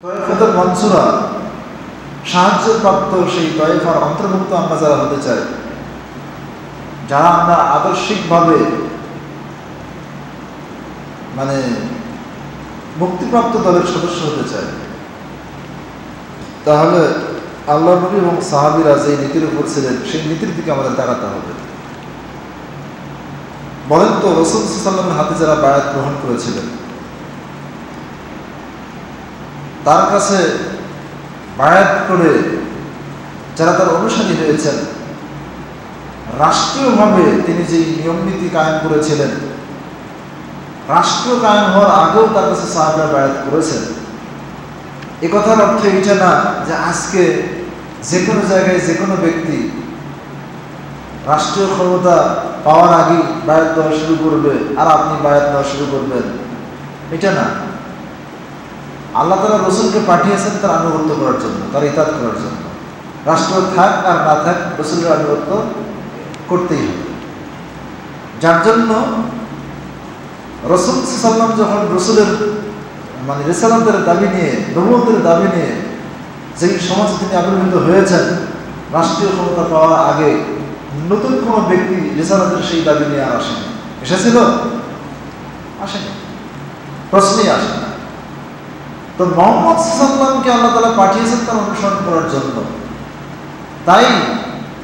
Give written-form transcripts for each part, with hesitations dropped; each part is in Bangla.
তয়েফাতুল মনসুরা সাহায্যপ্রাপ্ত সেই তয়েফার অন্তর্ভুক্ত আমরা যারা হতে চাই, যারা আমরা আদর্শিকভাবে মুক্তিপ্রাপ্ত দলের সদস্য হতে চাই, তাহলে আল্লাহ নবী এবং সাহাবীরা যে নীতির উপর ছিলেন সেই নীতির দিকে আমাদের তাকাতে হবে। বলেন তো, রাসূল সাল্লাল্লাহু আলাইহি ওয়াসাল্লামের হাতে যারা বায়াত গ্রহণ করেছিলেন, তার কাছে বায়াত করে যারা তার অনুসারী হয়েছেন, রাষ্ট্রীয়ভাবে তিনি যে নিয়ম নীতি কায়েম করেছিলেন, রাষ্ট্র কায়েম হওয়ার আগেও তার কাছে সাহাবারা বায়াত করেছেন। এ কথার অর্থ এটা না যে আজকে যে কোনো জায়গায় যে কোনো ব্যক্তি রাষ্ট্রীয় ক্ষমতা পাওয়ার আগেই বায়াত দেওয়া শুরু করবে আর আপনি বায়াত দেওয়া শুরু করবেন, এটা না। আল্লাহ তাআলা রাসূলকে পাঠিয়েছেন তার আনুগত্য করার জন্য, তার ইতাআত করার জন্য। রাষ্ট্র থাক আর না থাক, রাসূলের আনুগত্য করতেই হবে। যার জন্য রাসূল সাল্লাল্লাহু আলাইহি ওয়াসাল্লাম যখন রাসূলের রিসালাতের দাবি নিয়ে, নবুয়তের দাবি নিয়ে যেই সমাজে তিনি আবির্ভূত হয়েছেন, রাষ্ট্রীয় ক্ষমতা পাওয়ার আগে নতুন কোনো ব্যক্তি রিসালাতের সেই দাবি নিয়ে আর আসেনি। এসেছিল? আসেনি, প্রশ্নই আসে না। তো মুহাম্মদ সাল্লাল্লাহু আলাইহি ওয়াসাল্লামকে আল্লাহ তাআলা পাঠিয়েছেন তার অনুসরণ করার জন্য। তাই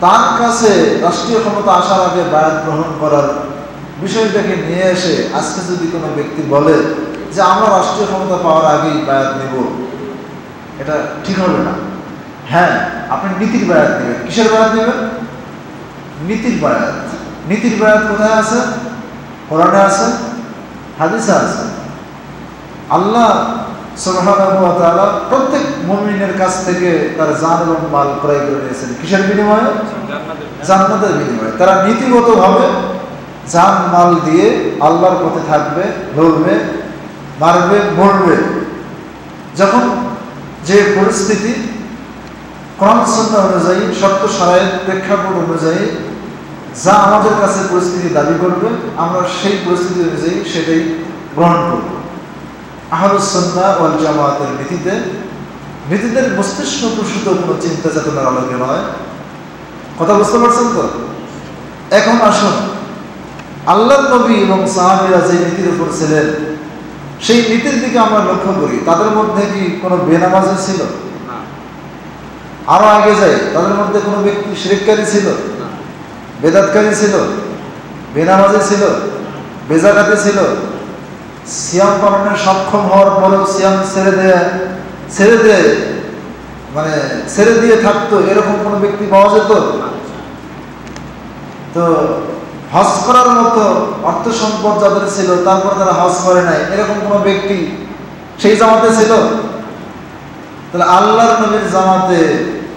তার কাছে রাষ্ট্রীয় ক্ষমতা আসার আগে বায়াত গ্রহণ করার বিষয়টাকে নিয়ে এসে আজকে যদি কোনো ব্যক্তি বলে যে আমরা রাষ্ট্রীয় ক্ষমতা পাওয়ার আগেই বায়াত নেব, এটা ঠিক হবে না। হ্যাঁ, আপনি নীতির বায়াত নেবেন। কিসের বায়াত নেবেন? নীতির বায়াত। নীতির বায়াত কোথায় আছে? কোরআনে আছে, হাদিসে আছে। আল্লাহ সুবহানাহু ওয়া তাআলা প্রত্যেক মুমিনের কাছ থেকে তার জান এবং মাল ক্রয় করে নিয়েছেন। কিসের বিনিময়ে? জান্নাতের বিনিময়ে। তারা নীতিগতভাবে জান মাল দিয়ে আল্লাহর পথে থাকবে, লড়বে, মারবে, মরবে। যখন যে পরিস্থিতি কোরআন সুন্নাহ অনুযায়ী, শর্ত শারায়েত প্রেক্ষাপট অনুযায়ী যা আমাদের কাছে পরিস্থিতি দাবি করবে, আমরা সেই পরিস্থিতি অনুযায়ী সেটাই গ্রহণ করব। আহলুস সুন্নাহ ওয়াল জামাতের নীতিদের মস্তিষ্ক প্রসূত কোনো চিন্তা চেতনার আলোকে নয়। কথা বুঝতে পারছেন তো? এখন আসুন, আল্লাহর নবী এবং সাহাবীরা যে নীতির উপর ছিলেন সেই নীতির দিকে আমরা লক্ষ্য করি। তাদের মধ্যে কি কোনো বেনামাজি ছিল? আরো আগে যাই, তাদের মধ্যে কোনো ব্যক্তি শিরককারী ছিল? বেদাতকারী ছিল? বেনামাজি ছিল? বেজাকাতি ছিল? সিয়াম পালনে সক্ষম হওয়ার পরেও সিয়াম ছেড়ে দিয়ে থাকতো, এরকম কোনো ব্যক্তি পাওয়া যেত? তো হজ করার মতো অর্থ সম্পদ যাদের ছিল, তারপর তারা হজ করে নাই, এরকম কোনো ব্যক্তি সেই জামাতে ছিল? তাহলে আল্লাহর নবীর জামাতে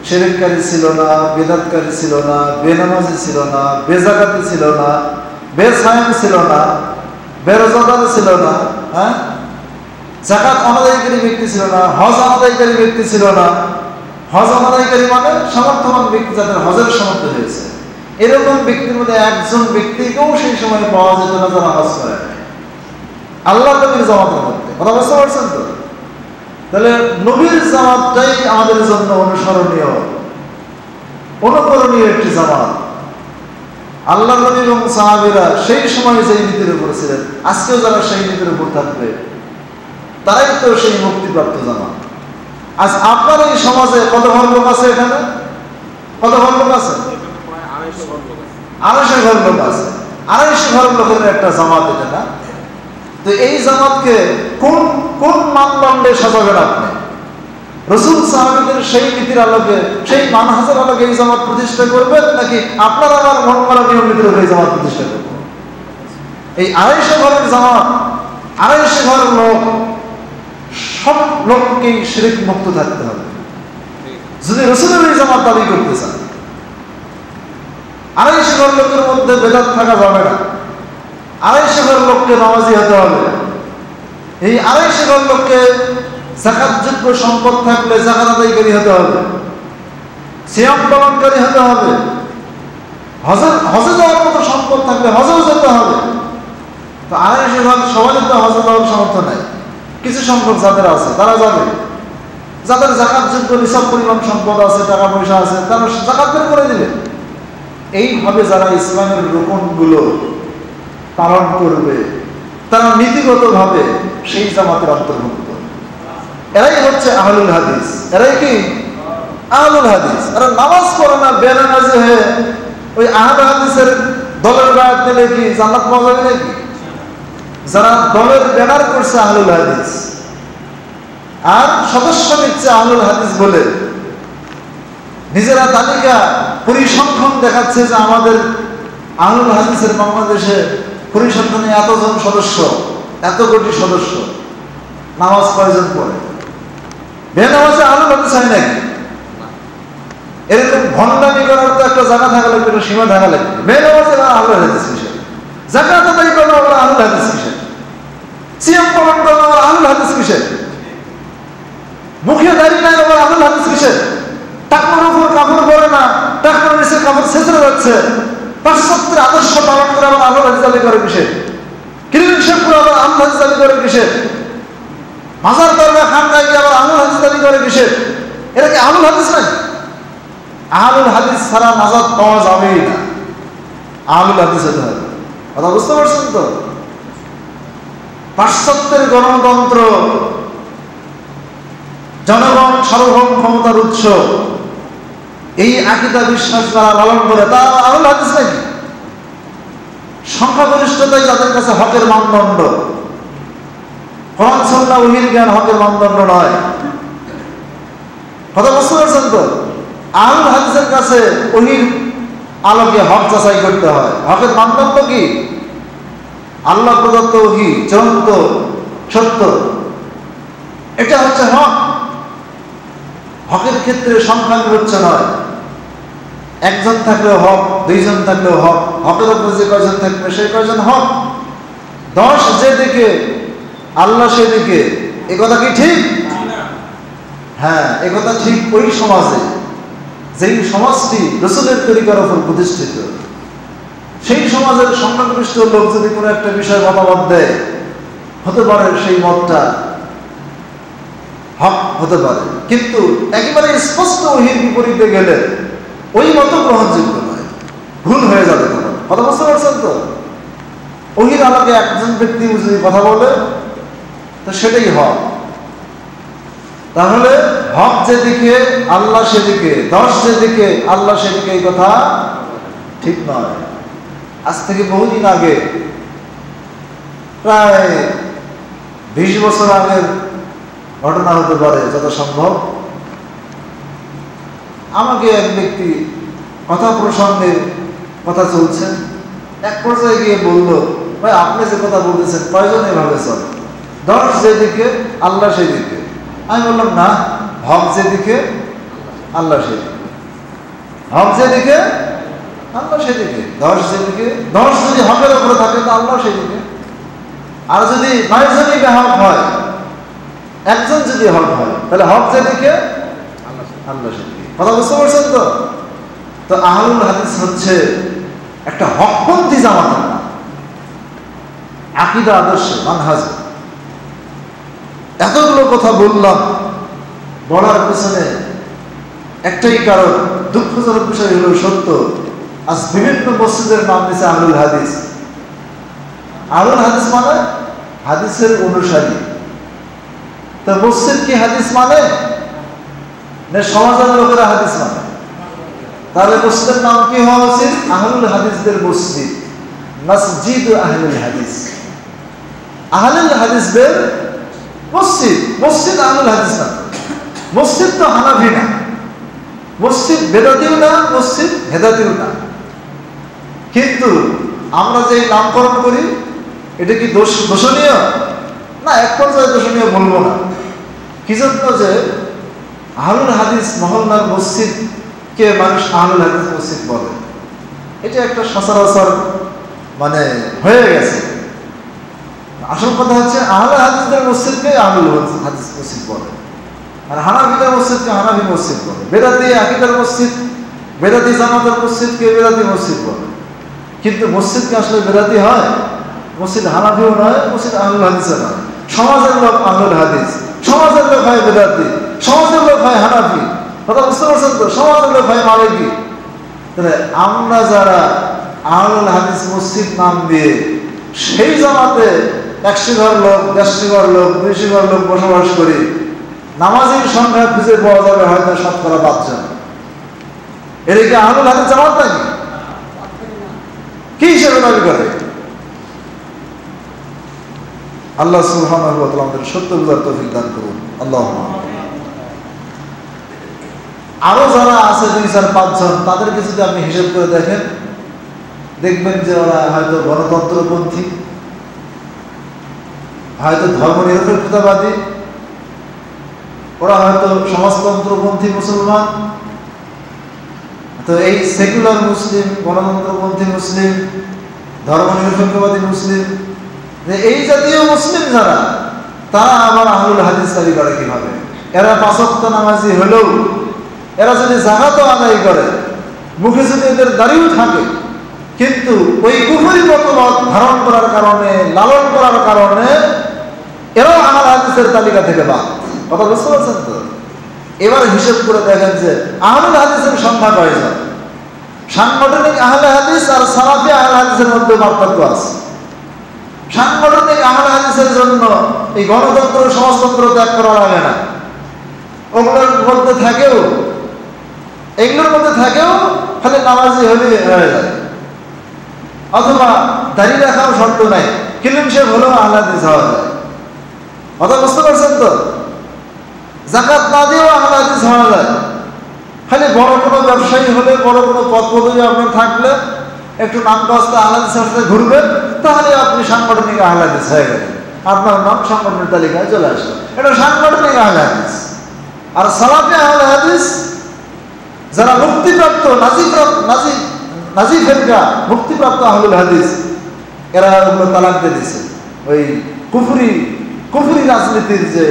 শিরককারী ছিল না, বেদাতকারী ছিল না, বেনামাজি ছিল না, বেজাকাতি ছিল না, বেসায়াম ছিল না, বেরোজাদার ছিল না, যাকাত অনাদায়কারী ব্যক্তি ছিল না, হজ অনাদায়কারী ব্যক্তি ছিল না। হজ অনাদায়কারী মানে সামর্থ্যবান ব্যক্তি, যাদের হজের সামর্থ্য হয়েছে। এরকম ব্যক্তির মধ্যে একজন ব্যক্তিকেও সেই সময় পাওয়া যেত না যারা হজ করে আল্লাহ নবীর জামাতের মধ্যে। কথা বুঝতে পারছেন তো? তাহলে নবীর জামাতটাই আমাদের জন্য অনুসরণীয়, অনুকরণীয় একটি জামাত। আল্লাহ নবী এবং সাহাবীরা সেই সময় যেই নীতির উপর ছিলেন, আজকেও যারা সেই নীতির উপর থাকবে তারাই তো সেই মুক্তিপ্রাপ্ত জামাত। আজ আপনার এই সমাজে কত ঘর লোক আছে? এখানে কত ঘর লোক আছে? 250 ঘর লোক আছে। 250 ঘর লোকের একটা জামাত এটা না? তো এই জামাতকে কোন মানদণ্ডে সাজাবেন আপনি? রাসূল সাহাবীদের সেই নীতির আলোকে, সেই মানহাজের আলোকে এই জামাত প্রতিষ্ঠা করবেন, নাকি আপনার আমার মন করা নিয়ম নীতির উপর এই জামাত প্রতিষ্ঠা করবেন? এই 250 ঘরের জামাত, 250 ঘর লোক, সব লোককেই শিরক মুক্ত থাকতে হবে যদি রাসূলের এই জামাত দাবি করতে চান। 250 ঘর লোকের মধ্যে বেদাত থাকা যাবে না। 250 ঘর লোককে নামাজি হতে হবে। এই 250 ঘর লোককে যাকাতযোগ্য সম্পদ থাকলে যাকাত আদায়কারী হতে হবে, সিয়াম পালনকারী হতে হবে, হজে যাওয়ার মতো সম্পদ থাকলে হজেও যেতে হবে। তো 250 ঘর সবাই তো হজে যাওয়ার সামর্থ্য নাই, কিছু সংখ্যক যাদের আছে তারা যাবে। যাদের যাকাত যোগ্য নিসাব পরিমাণ সম্পদ আছে, টাকা পয়সা আছে, তারা যাকাত বের করে দিবে। এইভাবে যারা ইসলামের রুকনগুলো পালন করবে, তারা নীতিগতভাবে সেই জামাতের অন্তর্ভুক্ত। এরাই হচ্ছে আহলুল হাদিস। এরাই কি আহলুল হাদিস। এরা নামাজ পড়ে না, বেনামাজি হয়ে ওই আহলুল হাদিসের দলের বায়াত দিলে কি জান্নাত পাওয়া যাবে নাকি? যারা দলের ব্যানার করছে আহলুল হাদিস আর সদস্য নিচ্ছে আহলুল হাদিস বলে, নিজেরা তালিকা পরিসংখ্যান দেখাচ্ছে যে আমাদের আহলুল হাদিসের বাংলাদেশে পরিসংখ্যানে এতজন সদস্য, এত কোটি সদস্য, নামাজ কয়জন পড়ে? বেনামাজে আহলুল হাদিস হয় নাকি? এরকম ভণ্ডামি করার তো একটা জায়গা থাকা লাগবে, একটা সীমা থাকা লাগবে। বেনামাজে আহলুল হাদিস কিসের? যাকাত আদায় করা আবার আহলুল হাদিস কিসের? সিয়াম পালন করা আবার আহলুল হাদিস কিসের? মুখে দাঁড়িয়ে নাই আবার আহলুল হাদিস কিসের? টাকার উপর কাপড় পরে না, টাকার নিচে কাপড় ছেঁচড়ে যাচ্ছে, পাশ্চাত্যের আদর্শ পালন করে আবার আহলুল হাদিস দাবি করে কিসের? ক্লিন শেভ করে আবার আহলুল হাদিস দাবি করে কিসের? মাজার দরগা খানকায় গিয়ে আবার আহলুল হাদিস দাবি করে কিসের? এটা কি আহলুল হাদিস নাই? আহলুল হাদিস ছাড়া নাজাত পাওয়া যাবেই না। আহলুল হাদিস হতে হবে। কথা বুঝতে পারছেন তো? পাশ্চাত্যের গণতন্ত্র, জনগণ সার্বভৌম ক্ষমতার উৎস, এই আকীদা বিশ্বাস যারা লালন করে তা আহলুল হাদিস নাকি? সংখ্যাগরিষ্ঠতাই যাদের কাছে হকের মানদণ্ড। কোরআন সুন্নাহ ওহীর জ্ঞান হকের মানদণ্ড নয়। কথা বুঝতে পারছেন তো? আহলুল হাদিসের কাছে ওহীর আলোকে হক যাচাই করতে হয়। হকের মানদণ্ড কি? আল্লাহ প্রদত্ত ওহী, চূড়ান্ত সত্য, এটা হচ্ছে হক। হকের ক্ষেত্রে সংখ্যা বিবেচ্য নয়। একজন থাকলেও হক, দুইজন থাকলেও হক, হকের উপর যে কয়জন থাকবে সেই কয়জন হক। 10 যেদিকে আল্লাহ সেদিকে, এ কথা কি ঠিক? হ্যাঁ, এ কথা ঠিক। ওই সমাজে, যেই সমাজটি রাসূলের তরিকার উপর প্রতিষ্ঠিত, সেই সমাজের সংখ্যাগরিষ্ঠ লোক যদি কোনো একটা বিষয়ে মতামত দেয়, হতে পারে সেই মতটা হক হতে পারে, কিন্তু একেবারে স্পষ্ট ওহীর বিপরীতে গেলে ওই মত গ্রহণযোগ্য নয়, ভুল হয়ে যাবে তখন। কথা বুঝতে পারছেন তো? ওহীর আলোকে একজন ব্যক্তি যদি কথা বলে তো সেটাই হক। তাহলে হক যেদিকে আল্লাহ সেদিকে, 10 যেদিকে আল্লাহ সেদিকে, এই কথা ঠিক নয়। আজ থেকে বহুদিন আগে, প্রায় 20 বছর আগের ঘটনা হতে পারে যত সম্ভব, আমাকে এক ব্যক্তি কথা প্রসঙ্গে কথা চলছে, এক পর্যায়ে গিয়ে বলল, ভাই আপনি যে কথা বলতেছেন কয়জন এভাবে চলে? 10 যেদিকে আল্লাহ সেদিকে। আমি বললাম না, হক যেদিকে আল্লাহ সেদিকে, হক যেদিকে আল্লাহ সেদিকে। 10 যেদিকে, 10 যদি হকের উপরে থাকে তো আল্লাহ সেদিকে। আর যদি 9 জনই বেহক হয়, একজন যদি হক হয়, তাহলে হক যেদিকে আল্লাহ সেদিকে। কথা বুঝতে পারছেন তো? তো আহলুল হাদিস হচ্ছে একটা হকপন্থী জামাত, আকীদা, আদর্শ, মানহাজ। এতগুলো কথা বললাম, বলার পেছনে একটাই কারণ, দুঃখজনক বিষয় হলো সত্য, আজ বিভিন্ন মসজিদের নাম দিয়েছে আহলুল হাদিস। আহলুল হাদিস মানে হাদিসের অনুসারী। তো মসজিদ কি হাদিস মানে না সমাজের লোকেরা হাদিস মানে? তাহলে মসজিদের নাম কি হওয়া উচিত? আহলুল হাদিসদের মসজিদ, মসজিদ আহলুল হাদিস, আহলুল হাদিসদের মসজিদ। মসজিদ আহলুল হাদিস না। মসজিদ তো হানাফি না, মসজিদ বেদাতিও না, মসজিদ হেদাতিও না। কিন্তু আমরা যে নামকরণ করি, এটা কি দোষণীয় না? এক পর্যায়ে দোষণীয় বলবো না। কি জন্য? যে আহলুল হাদিস মহল্লার মসজিদকে মানুষ আহলুল হাদিস মসজিদ বলে, এটা একটা সচরাচর মানে হয়ে গেছে। আসল কথা হচ্ছে আহলে হাদিসদের মসজিদকে আহলুল হাদিস মসজিদ বলে, আর হানাফিদের মসজিদকে হানাফি মসজিদ বলে। বেদাতি আকীদার মসজিদ, বেদাতি জামাতের মসজিদকে বেদাতি মসজিদ বলে। কিন্তু মসজিদকে আসলে বেদাতি হয়? মসজিদ হানাফিও নয়, মসজিদ আহলুল হাদিসও নয়। সমাজের লোক আহলুল হাদিস, সমাজের লোক হয় বেদাতি, সমাজের হয় হানাফি, কথা বুঝতে পারছেন তো, সমাজের লোক হয় মালিকি। তাহলে আমরা যারা আহলুল হাদিস মসজিদ নাম দিয়ে সেই জামাতে 100 ঘর লোক, 150 ঘর লোক, 200 ঘর লোক বসবাস করি, নামাজের সংখ্যা খুঁজে পাওয়া যাবে হয়তো 5 জন। এর কি আহলুল হাদিস জামাত নাকি? কি হিসেবে দাবি করে? আল্লাহ সুবহানাহু ওয়া তাআলা আমাদের সত্য বুঝার তৌফিক দান করুন। আল্লাহুম্মা। আরো যারা আছে 2-4-5 জন, তাদেরকে যদি আপনি হিসাব করে দেখেন, দেখবেন যে ওরা হয়তো গণতন্ত্রপন্থী, হয়তো ধর্মনিরপেক্ষতাবাদী, ওরা হয়তো সমাজতন্ত্রপন্থী মুসলমান। তো এই সেকুলার মুসলিম, গণতন্ত্রপন্থী মুসলিম, ধর্মনিরপেক্ষবাদী মুসলিম, এই জাতীয় মুসলিম যারা, তারা আবার আহলুল হাদিস দাবি করে কিভাবে? এরা 5 ওয়াক্ত নামাজি হলেও এরা যদি যাকাতও আদায় করে, মুখে যদি এদের দাড়িও থাকে, কিন্তু ওই কুফরি মতবাদ ধারণ করার কারণে, লালন করার কারণে এরাও আহলে হাদিসের তালিকা থেকে বাদ। কথা বুঝতে পারছেন তো? এবার হিসেব করে দেখেন যে আহলুল হাদিসের সংখ্যা কয়জন? সাংগঠনিক আহলে হাদিস আর সালাফি আহলে হাদিসের মধ্যে পার্থক্য আছে। সাংগঠনিক আহলে হাদিসের জন্য এই গণতন্ত্র, সমাজতন্ত্র ত্যাগ করা লাগে না। ওগুলোর মধ্যে থাকেও, এগুলোর মধ্যে থাকেও খালি নামাজি হলে হয়ে যায়, অথবা দাঁড়িয়ে রাখাও শর্ত নাই, ক্লিন শেভ হলেও আহলে হাদিস হওয়া যায়। কথা বুঝতে পারছেন তো? যাকাত না দিয়েও আহলে হাদিস হওয়া যায়। খালি বড় কোনো ব্যবসায়ী হলে, বড় কোনো পদ পদবি আপনার থাকলে, একটু নাম কাজটা আহলে হাদিসের সাথে ঘুরবেন, তাহলে আপনি সাংগঠনিক আহলে হাদিস হয়ে গেলেন, আপনার নাম সাংগঠনিক তালিকায় চলে আসলো। এটা সাংগঠনিক আহলে হাদিস। আর সালাফি আহলে হাদিস যারা মুক্তিপ্রাপ্ত, নাজি ফেরকা, মুক্তিপ্রাপ্ত আহলুল হাদিস, এরা ওগুলো তালাক দিয়ে দিছে। ওই কুফরি রাজনীতির যে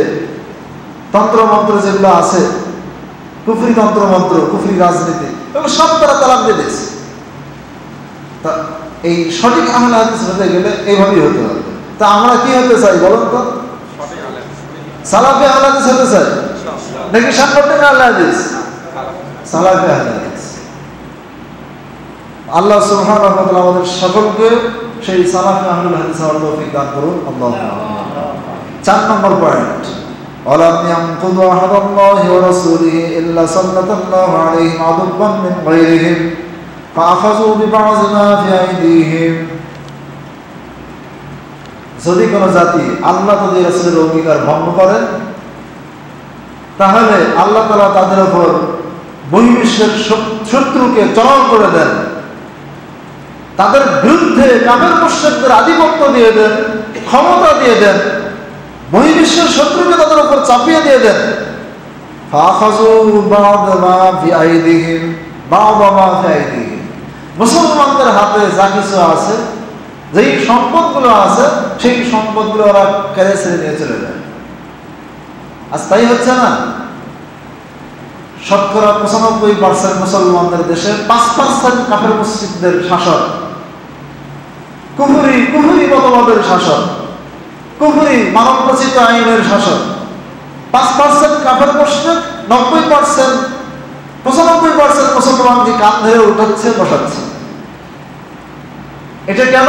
তন্ত্রমন্ত্র যেগুলো আছে, কুফরি তন্ত্রমন্ত্র, কুফরি রাজনীতি, এগুলো সব তারা তালাক দিয়ে দিয়েছে। তা এই সঠিক আহলে হাদিস হতে গেলে এইভাবেই হতে হবে। তা আমরা কি হতে চাই বলুন তো? সালাফি আহলে হাদিস হতে চাই নাকি সাংগঠনিক আহলে হাদিস? সালাফি আহলে হাদিস। আল্লাহ সুবহানাহু ওয়া তাআলা আমাদের সকলকে সেই সালাফি আহলুল হাদিস হওয়ার তৌফিক দান করুন। আল্লাহুম্মা। 4 নম্বর পয়েন্ট, ওয়ালাম ইয়ানকুদু আহাদাল্লাহি ওয়া রাসূলিহি ইল্লা সাল্লাল্লাহু আলাইহি আদুব্বান মিন গায়রিহিম ফাআখাযু বিবা'যি মা ফি আইদিহিম। যদি কোনো জাতি আল্লাহ তাদের রাসূলের অঙ্গীকার ভঙ্গ করে, তাহলে আল্লাহ তাআলা তাদের উপর বহির্বিশ্বের শত্রুকে চড়াও করে দেন, তাদের বিরুদ্ধে কাফের মুশরিকদের আধিপত্য দিয়ে দেন, ক্ষমতা দিয়ে দেন, বহির্বিশ্বের শত্রুকে তাদের উপর চাপিয়ে দিয়ে দেন। ফাখাযু বা'দ মা ফি আইদিহিম, বা'দ মা ফি আইদিহিম। মুসলমানদের হাতে যা কিছু আছে, যেই সম্পদগুলো আছে, সেই সম্পদগুলো ওরা কেড়ে ছেড়ে নিয়ে চলে যায়। আজ তাই হচ্ছে না? শতকরা 95% মুসলমানদের দেশে 5% কাফের মুশরিকদের শাসন, কুফরি মতবাদের শাসন, কুফরি মানবরচিত আইনের শাসন। 5% কাফের মুশরিক, 95% মুসলমানকে কান ধরে উঠাচ্ছে, বসাচ্ছে। এটা কেন?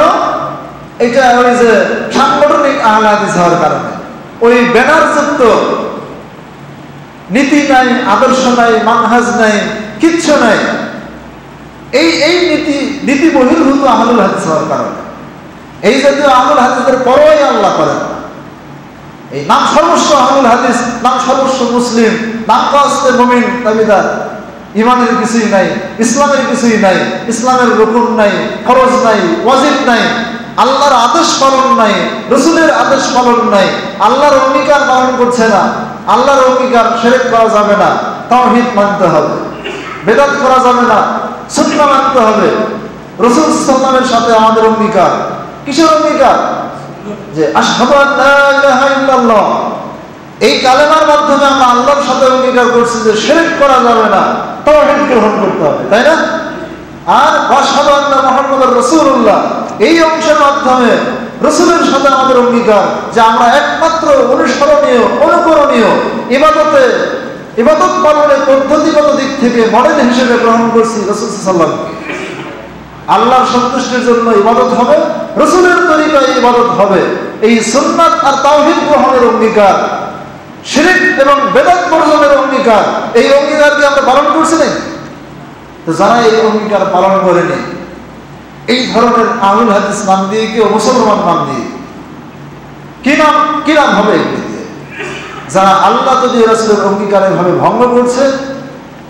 এটা ওই যে সাংগঠনিক আহলে হাদিস হওয়ার কারণে। ওই ব্যানারযুক্ত নীতি নাই, আদর্শ নাই, মানহাজ নাই, কিচ্ছু নাই, এই নীতি বহির্ভূত আহলুল হাদিস হওয়ার কারণে এই জাতীয় আহলুল হাদিসের পরোয়াই আল্লাহ করেন না। এই নাম সর্বস্ব আহলুল হাদিস, নাম সর্বস্ব মুসলিম, নাম কাস্তে মুমিন দাবিদার, ইমানের কিছুই নাই, ইসলামের কিছুই নাই, ইসলামের রুকুন নাই, ফরজ নাই, ওয়াজিব নাই, আল্লাহর আদেশ পালন নাই, রাসূলের আদেশ পালন নাই, আল্লাহর অঙ্গীকার পালন করছে না। আল্লাহর অঙ্গীকার শিরক করা যাবে না, তাওহীদ মানতে হবে, বেদাত করা যাবে না, সুন্নাহ মানতে হবে। রাসূল সাল্লাল্লাহু আলাইহি ওয়াসাল্লামের সাথে আমাদের অঙ্গীকার, কিসের অঙ্গীকার? যে আশহাদু আল্লা ইলাহা ইল্লাল্লাহ, এই কালেমার মাধ্যমে আমরা আল্লাহর সাথে অঙ্গীকার করছি যে শিরক করা যাবে না, তাওহীদ গ্রহণ করতে হবে, তাই না? আর আশহাদু আন্না মুহাম্মাদুর রাসূলুল্লাহ, এই অংশের মাধ্যমে রাসূলের সাথে আমাদের অঙ্গীকার যে আমরা একমাত্র অনুসরণীয়, অনুকরণীয়, ইবাদতে ইবাদত পালনের পদ্ধতিগত দিক থেকে মডেল হিসেবে গ্রহণ করছি রাসূল সাল্লাল্লাহু আলাইহি ওয়াসাল্লামকে। আল্লাহর সন্তুষ্টির জন্য ইবাদত হবে, রাসূলের তরিকায় ইবাদত হবে। এই সুন্নাত আর তাওহীদ গ্রহণের অঙ্গীকার, শিরক এবং বেদাত বর্জনের অঙ্গীকার, এই অঙ্গীকার কি আমরা পালন করছি না? তো যারা এই অঙ্গীকার পালন করেনি, এই ধরনের আহলুল হাদিস নাম দিয়ে কেউ মুসলমান নাম দিয়ে কি নাম হবে? যারা আল্লাহ তদি রাসূলের অঙ্গীকারের ভাবে ভঙ্গ করছে,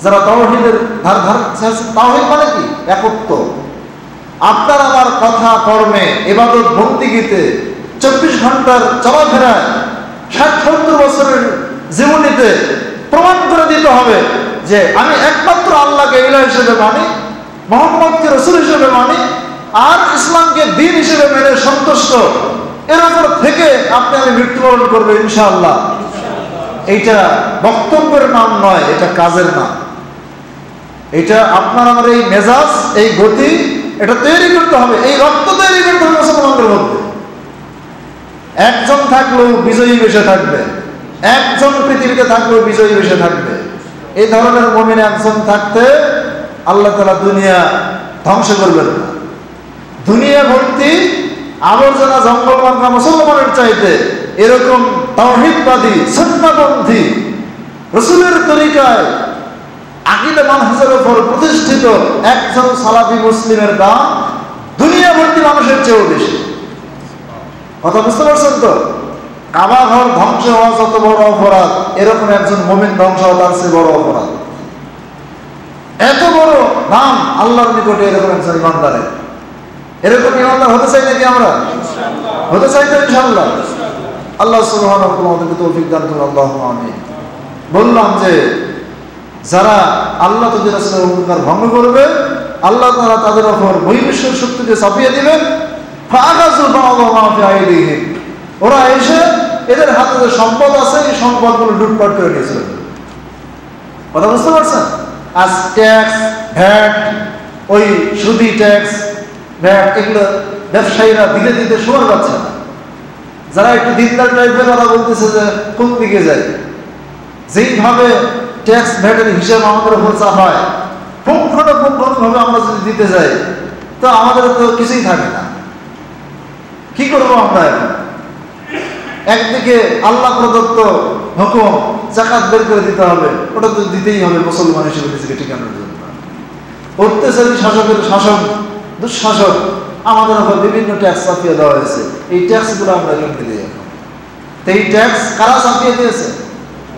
যারা তাওহীদের তাওহীদ মানে কি? একত্ব। আপনার আমার কথা কর্মে, ইবাদত বন্দেগীতে, 24 ঘন্টার চলাফেরায়, 60-70 বছরের জীবনীতে প্রমাণ করে দিতে হবে যে আমি একমাত্র আল্লাহকে ইলাহ হিসেবে মানি, মুহাম্মদকে রাসূল হিসেবে মানি, আর ইসলামকে দ্বীন হিসেবে মেনে সন্তুষ্ট। এর উপর থেকে আপনি আমি মৃত্যুবরণ করবো ইনশাআল্লাহ। এইটা বক্তব্যের নাম নয়, এটা কাজের নাম। এটা আপনার আমার এই মেজাজ, এই গতি, এটা তৈরি করতে হবে, এই রক্ত তৈরি করতে হবে মুসলমানদের মধ্যে। একজন থাকলেও বিজয়ী বেশে থাকবে, একজন পৃথিবীতে থাকলেও বিজয়ী বেশে থাকবে। এই ধরনের মুমিন একজন থাকতে আল্লাহ তাআলা দুনিয়া ধ্বংস করবেন না। দুনিয়া ভর্তি আবর্জনা জঙ্গল মার্কা মুসলমানের চাইতে এরকম তাওহীদবাদী, সুন্নাহপন্থী, রাসূলের তরিকায় আকীদা মানহাজের উপর প্রতিষ্ঠিত একজন সালাফি মুসলিমের দাম দুনিয়া ভর্তি মানুষের চেয়েও বেশি। কথা বুঝতে পারছেন তো? কাবা ঘর ধ্বংস হওয়া যত বড় অপরাধ, এরকম একজন মুমিন ধ্বংস হওয়া তার চেয়ে বড় অপরাধ। এত বড় দাম আল্লাহর নিকটে এরকম একজন ইমানদারের। এরকম ইমানদার হতে চাই নাকি আমরা? হতে চাই তো ইনশাআল্লাহ। আল্লাহ সুবহানাহু ওয়া তাআলা আমাদেরকে তৌফিক দান করুন, আল্লাহুম্মা আমিন। বললাম যে যারা আল্লাহ তাদের রাসূলের অঙ্গীকার ভঙ্গ করবে, আল্লাহ তাআলা তাদের উপর বহির্বিশ্বের শক্তিকে চাপিয়ে দিবেন। ফাআখাযু বা'দা মা ফি আইদিহিম, ওরা এসে এদের হাতে যে সম্পদ আছে এই সম্পদগুলো লুটপাট করে নিয়ে চলে যাবে। কথা বুঝতে পারছেন? আজ ট্যাক্স, ভ্যাট, ওই সুদি ট্যাক্স, ভ্যাট, এগুলো ব্যবসায়ীরা দিতে দিতে সময় পাচ্ছে না। যারা একটু দিনদার টাইপের, তারা বলতেছে যে কোন দিকে যায়। যেইভাবে ট্যাক্স ভ্যাটের হিসাব আমাদের উপর চাপায়, পুঙ্খানুপুঙ্খভাবে আমরা যদি দিতে যাই তো আমাদের তো কিছুই থাকে না। কি করবো আমরা এখন? একদিকে আল্লাহ প্রদত্ত হুকুম যাকাত বের করে দিতে হবে, ওটা তো দিতেই হবে মুসলমান হিসেবে নিজেকে ঠিকানোর জন্য। অত্যাচারী শাসকের শাসন, দুঃশাসক আমাদের উপর বিভিন্ন ট্যাক্স চাপিয়ে দেওয়া হয়েছে। এই ট্যাক্সগুলো আমরা কেমনি দিই এখন? তো এই ট্যাক্স কারা চাপিয়ে দিয়েছে?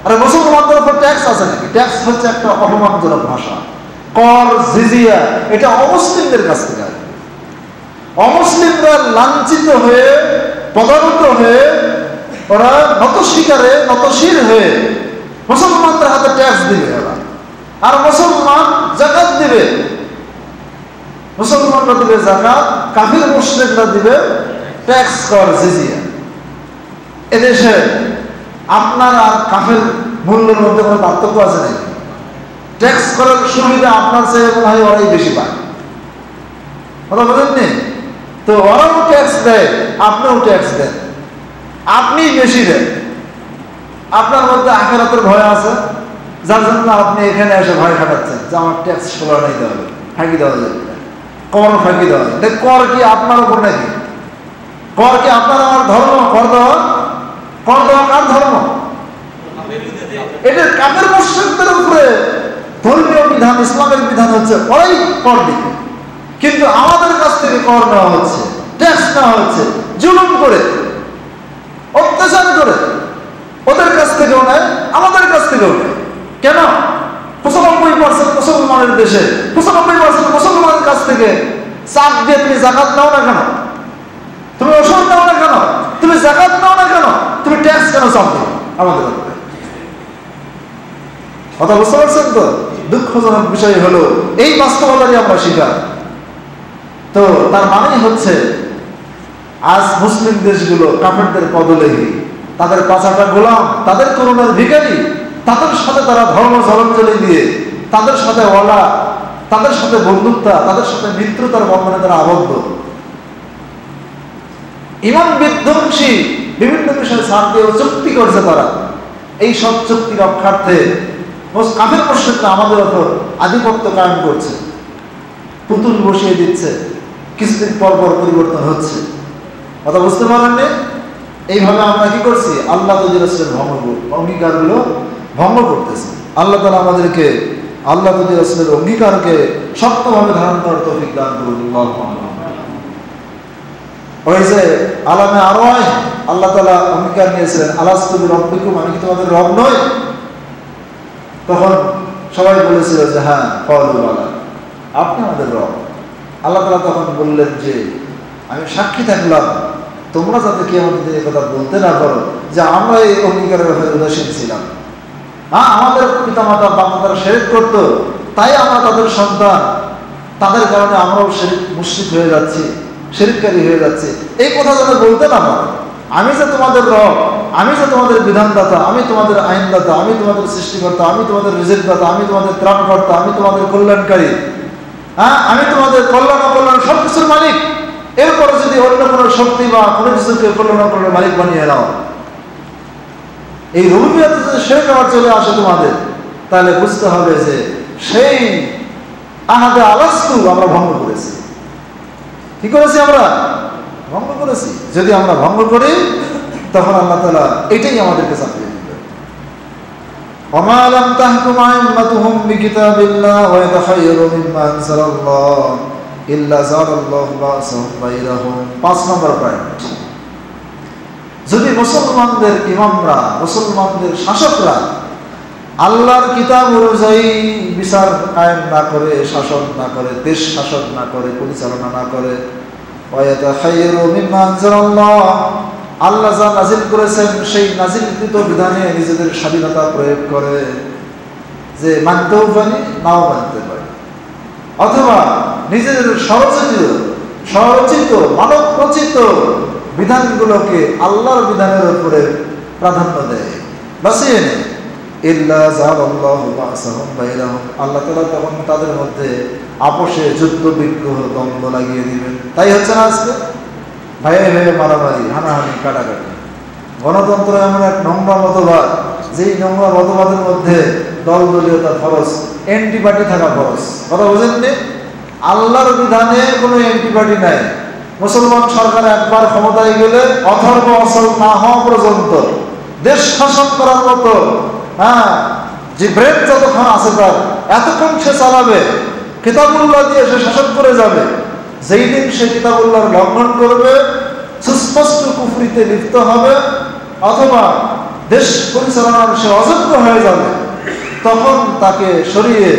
আরে মুসলমানদের উপর ট্যাক্স আছে নাকি? ট্যাক্স হচ্ছে একটা অপমানজনক ভাষা। কর, জিজিয়া, এটা অমুসলিমদের কাছ থেকে আসে। অমুসলিমরা লাঞ্ছিত হয়ে, পদানত হয়ে, ওরা নতশির হয়ে মুসলমানদের হাতে ট্যাক্স দিবে ওরা। আর মুসলমান যাকাত দিবে, মুসলমানরা দিবে যাকাত, কাফির মুশরিকরা দিবে ট্যাক্স, কর, জিজিয়া। এদেশে আপনার আর কাফের মূল্যের মধ্যে কোনো পার্থক্য আছে নাকি? ট্যাক্স করার সুবিধা আপনার চেয়ে মনে হয় ওরাই বেশি পায়। কথা বলেননি তো? ওরাও ট্যাক্স দেয়, আপনিও ট্যাক্স দেন, আপনি বেশি দেন। আপনার মধ্যে আখিরাতের ভয় আছে, যার জন্য আপনি এখানে এসে ভয় খাটাচ্ছেন যে আমার ট্যাক্স সবার নিতে হবে, ফাঁকি দেওয়া যাবে, কর ফাঁকি দেওয়া যাবে। কর কি আপনার উপর নাকি? কর কি আপনার আমার ধর্ম? কর দেওয়া কার ধর্ম? এটা কাফের মুশরিকদের উপরে ধর্মীয় বিধান, ইসলামের বিধান হচ্ছে ওরাই কর দিবে। কিন্তু আমাদের কাছ থেকে কর নেওয়া হচ্ছে, ট্যাক্স নেওয়া হচ্ছে জুলুম করে, অত্যাচার করে। ওদের কাছ থেকেও নেয়, আমাদের কাছ থেকেও নেয়। কেন? 95% মুসলমানের দেশে 95% মুসলমানের কাছ থেকে চাপ দিয়ে তুমি যাকাত নাও না কেন? তুমি ওষুধ নাও না কেন? তুমি যাকাত নাও না কেন? তুমি ট্যাক্স কেন চাপ দিও আমাদের উপরে? কথা বুঝতে পারছেন তো? দুঃখজনক বিষয় হলো এই বাস্তবতারই আমরা শিকার। তো তার মানেই হচ্ছে আজ মুসলিম দেশগুলো কাফেরদের পদলেহী, তাদের পাছাটা গোলাম, তাদের করুণার ভিখারি, তাদের সাথে তারা ধর্ম জলাঞ্জলি দিয়ে, তাদের সাথে ওয়ালা, তাদের সাথে বন্ধুত্বা, তাদের সাথে মিত্রতার বন্ধনে তারা আবদ্ধ। ইমান বিধ্বংসী বিভিন্ন বিষয়ে ছাড় দিয়ে চুক্তি করছে তারা। এই সব চুক্তি রক্ষার্থে কাফের মুশরিকরা আমাদের ওপর আধিপত্য কায়েম করছে, পুতুল বসিয়ে দিচ্ছে, কিছুদিন পর পর পরিবর্তন হচ্ছে। কথা বুঝতে পারেননি? এইভাবে আমরা কি করছি? আল্লাহ রাসূলের অঙ্গীকারগুলো ভঙ্গ করতেছি। আল্লাহ তাআলা আমাদেরকে আল্লাহ রাসূলের অঙ্গীকারকে শক্তভাবে ধারণ করার তৌফিক দান করুন। ওই যে আলামে আরওয়াহ আল্লাহ তাআলা অঙ্গীকার নিয়েছিলেন, আলাস্তু বিরব্বিকুম, আমি কি তোমাদের রব নই? তখন সবাই বলেছিল যে হ্যাঁ, ক্বালু বালা, আপনি আমাদের রব। আল্লাহ তাআলা তখন বললেন যে আমি সাক্ষী থাকলাম তোমরা যাতে কিয়ামতের দিনে কথা বলতে না পারো যে আমরা এই অঙ্গীকারের ব্যাপারে উদাসীন ছিলাম। হ্যাঁ, আমাদের পিতামাতা বাপ-দাদারা শিরক করতো, তাই আমরা তাদের সন্তান, তাদের কারণে আমরাও শিরক মুশরিক হয়ে যাচ্ছি, শিরককারী হয়ে যাচ্ছে, এই কথা যাতে বলতে না পারো। আমি যে তোমাদের রব, আমি যে তোমাদের বিধানদাতা, আমি তোমাদের আইনদাতা, আমি তোমাদের সৃষ্টিকর্তা, আমি তোমাদের রিজিকদাতা, আমি তোমাদের ত্রাণকর্তা, আমি তোমাদের কল্যাণকারী, হ্যাঁ, আমি তোমাদের কল্যাণ অকল্যাণ সবকিছুর মালিক। এরপরে যদি অন্য কোনো শক্তি বা কোনো কিছুকে কল্যাণ অকল্যাণের মালিক বানিয়ে নাও, এই রুবুবিয়্যতে যদি শিরক আবার চলে আসে তোমাদের, তাহলে বুঝতে হবে যে সেই আহাদে আলাস্তু আমরা ভঙ্গ করেছি। কি করেছি? আমরা ভঙ্গ করেছি। যদি আমরা ভঙ্গ করি তখন আল্লাহ তাআলা এটাই আমাদেরকে চাপিয়ে দিবে। ওমা লাম তাহকুম আইম্মাতুহুম বিকিতাবিল্লাহ ওয়া ইয়াতাখায়্যারু মিম্মা আনজালাল্লাহ ইল্লা যালাল্লাহু বা'সাহুম বাইনাহুম। 5 নম্বর পয়েন্ট, যদি মুসলমানদের ইমামরা, মুসলমানদের শাসকরা আল্লাহর কিতাব অনুযায়ী বিচার কায়েম না করে, শাসন না করে, দেশ শাসন না করে, পরিচালনা না করে, ওয়ায়াতাখায়্যারু মিম্মা আনজালাল্লাহ, আল্লাহ যা নাজিল করেছেন সেই নাজিলকৃত বিধানে নিজেদের স্বাধীনতা প্রয়োগ করে, যে মানতেও পারি নাও মানতে পারি, অথবা নিজেদের স্বরচিত মানব রচিত বিধানগুলোকে আল্লাহর বিধানের উপরে প্রাধান্য দেয়, বাঁচিয়ে নেয়, ইল্লা যালাল্লাহু বা'সাহুম বাইনাহুম, আল্লাহ তাআলা তখন তাদের মধ্যে আপোষে যুদ্ধ বিগ্রহ দ্বন্দ্ব লাগিয়ে দিবেন। তাই হচ্ছে না আজকে ভাইয়ে ভাইয়ে মারামারি, হানাহানি, কাটাকাটি। গণতন্ত্র এমন এক নোংরা মতবাদ, যেই নোংরা মতবাদের মধ্যে দলদলীয়তা ফরজ, অ্যান্টিপার্টি থাকা ফরজ। কথা বুঝেননি? আল্লাহর বিধানে কোনো অ্যান্টিপার্টি নাই। মুসলমান সরকার একবার ক্ষমতায় গেলে অথর্ব অসল না হওয়া পর্যন্ত দেশ শাসন করার মতো, হ্যাঁ, যে ব্রেন যতক্ষণ আছে তার, এতক্ষণ সে চালাবে, কিতাবুল্লাহ দিয়ে সে শাসন করে যাবে। যেই দিন সে কিতাবুল্লাহর লঙ্ঘন করবে, সুস্পষ্ট কুফরিতে লিপ্ত হবে, অথবা দেশ পরিচালনার সে অযোগ্য হয়ে যাবে, তখন তাকে সরিয়ে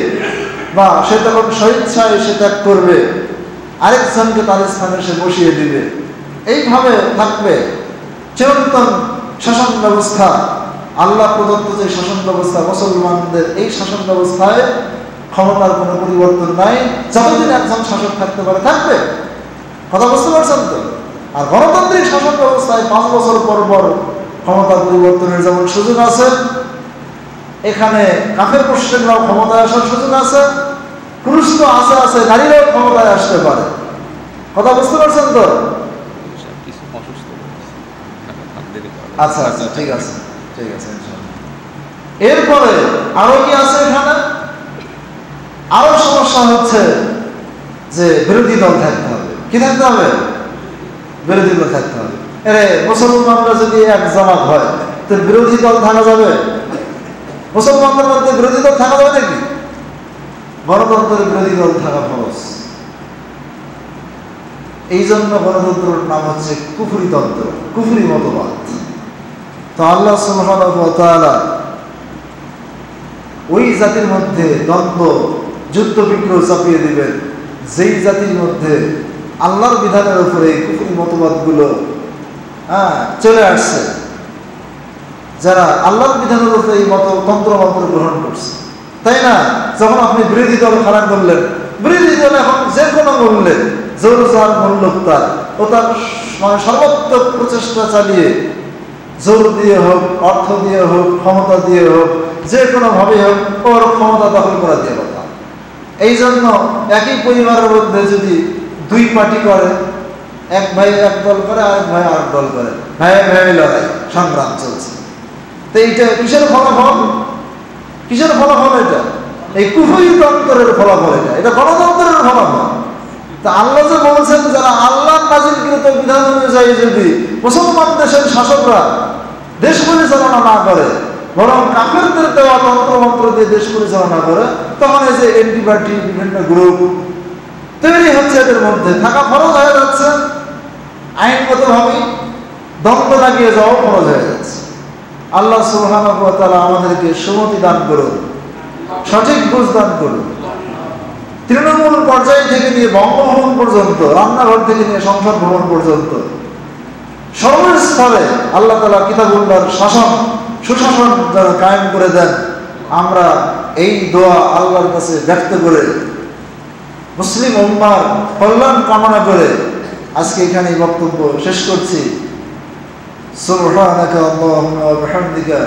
বা সে তখন স্বেচ্ছায় সে ত্যাগ করবে, আরেকজনকে তার স্থানে সে বসিয়ে দিবে। এইভাবে থাকবে চিরন্তন শাসন ব্যবস্থা, আল্লাহ প্রদত্ত যে শাসন ব্যবস্থা, মুসলমানদের এই শাসন ব্যবস্থায় ক্ষমতার কোনো পরিবর্তন নাই। যতদিন একজন শাসক থাকতে পারে থাকবে। কথা বুঝতে পারছেন তো? আর গণতান্ত্রিক শাসন ব্যবস্থায় 5 বছর পর পর ক্ষমতা পরিবর্তনের যেমন সুযোগ আছে, এখানে কাফের মুশরিকরাও ক্ষমতায় আসার সুযোগ আছে। পুরুষ তো আছে, নারীরাও ক্ষমতায় আসতে পারে। কথা বুঝতে পারছেন তো? আচ্ছা আচ্ছা, ঠিক আছে, ঠিক আছে। এরপরে আরো কি আছে এখানে? আরো সমস্যা হচ্ছে যে বিরোধী দল থাকতে হবে। কি থাকতে হবে? বিরোধী দল থাকতে হবে। আরে মুসলমানরা যদি এক জামাত হয় তো বিরোধী দল থাকা যাবে? মুসলমানদের মধ্যে বিরোধী দল থাকা যাবে নাকি? গণতন্ত্রের বিরোধী দল থাকা ফরজ। এই জন্য গণতন্ত্রের নাম হচ্ছে কুফরি তন্ত্র, কুফরি মতবাদ। তো আল্লাহ সুবহানাহু ওয়া তাআলা ওই জাতির মধ্যে দ্বন্দ্ব, যুদ্ধ বিগ্রহ চাপিয়ে দিবেন যেই জাতির মধ্যে আল্লাহর বিধানের উপরে কুফরি মতবাদগুলো চলে আসছে, যারা আল্লাহর বিধানের উপরে এই তন্ত্র মন্ত্র গ্রহণ করছে। তাই না? যখন আপনি বিরোধী দল খারাপ করলেন, বিরোধী দল এখন যে কোনো মূল্যে, জোর যার মূল্য তার, ও তার সর্বাত্মক প্রচেষ্টা চালিয়ে, জোর দিয়ে হোক, অর্থ দিয়ে হোক, ক্ষমতা দিয়ে হোক, যে কোনোভাবে হোক, ওর ক্ষমতা দখল করা দিয়ে কথা। এই জন্য একই পরিবারের মধ্যে যদি 2 পার্টি করে, এক ভাই এক দল করে, আরেক ভাই আরেক দল করে, ভাই ভাই লড়াই সংগ্রাম চলছে। তো এইটা কিসের ফলাফল? কিসের ফলাফল এটা? এই কুফরিতন্ত্রের ফলাফল এটা, এটা গণতন্ত্রের ফলাফল। তা আল্লাহ যে বলছেন যারা আল্লাহর নাজিলকৃত বিধান অনুযায়ী যদি মুসলমান দেশের শাসকরা দেশ পরিচালনা না করে, বরং কাফেরদের দেওয়া তন্ত্রমন্ত্র দিয়ে দেশ পরিচালনা করে, তখন এই যে এন্টিপার্টি বিভিন্ন গ্রুপ তৈরি হচ্ছে, এদের মধ্যে থাকা ফরজ হয়ে যাচ্ছে, আইনগতভাবে দ্বন্দ্ব লাগিয়ে যাওয়া ফরজ হয়ে যাচ্ছে। আল্লাহ সুবহানাহু ওয়া তাআলা আমাদেরকে সুমতি দান করুন, সঠিক বুঝ দান করুন। তৃণমূল পর্যায় থেকে নিয়ে বঙ্গভবন পর্যন্ত, রান্নাঘর থেকে নিয়ে সংসদ ভবন পর্যন্ত সর্বস্তরে আল্লাহ তাআলা কিতাবুল্লাহর শাসন, সুশাসন যারা কায়েম করে দেন, আমরা এই দোয়া আল্লাহর কাছে ব্যক্ত করে মুসলিম উম্মার কল্যাণ কামনা করে আজকে এখানেই বক্তব্য শেষ করছি। সুবহানাকা আল্লাহুম্মা ওয়া বিহামদিকা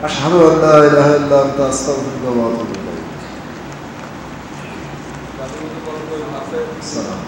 আশহাদু আন লা ইলাহা ইল্লা আনতা আস্তাগফিরুকা ওয়া আতুবু ইলাইক। সালাম।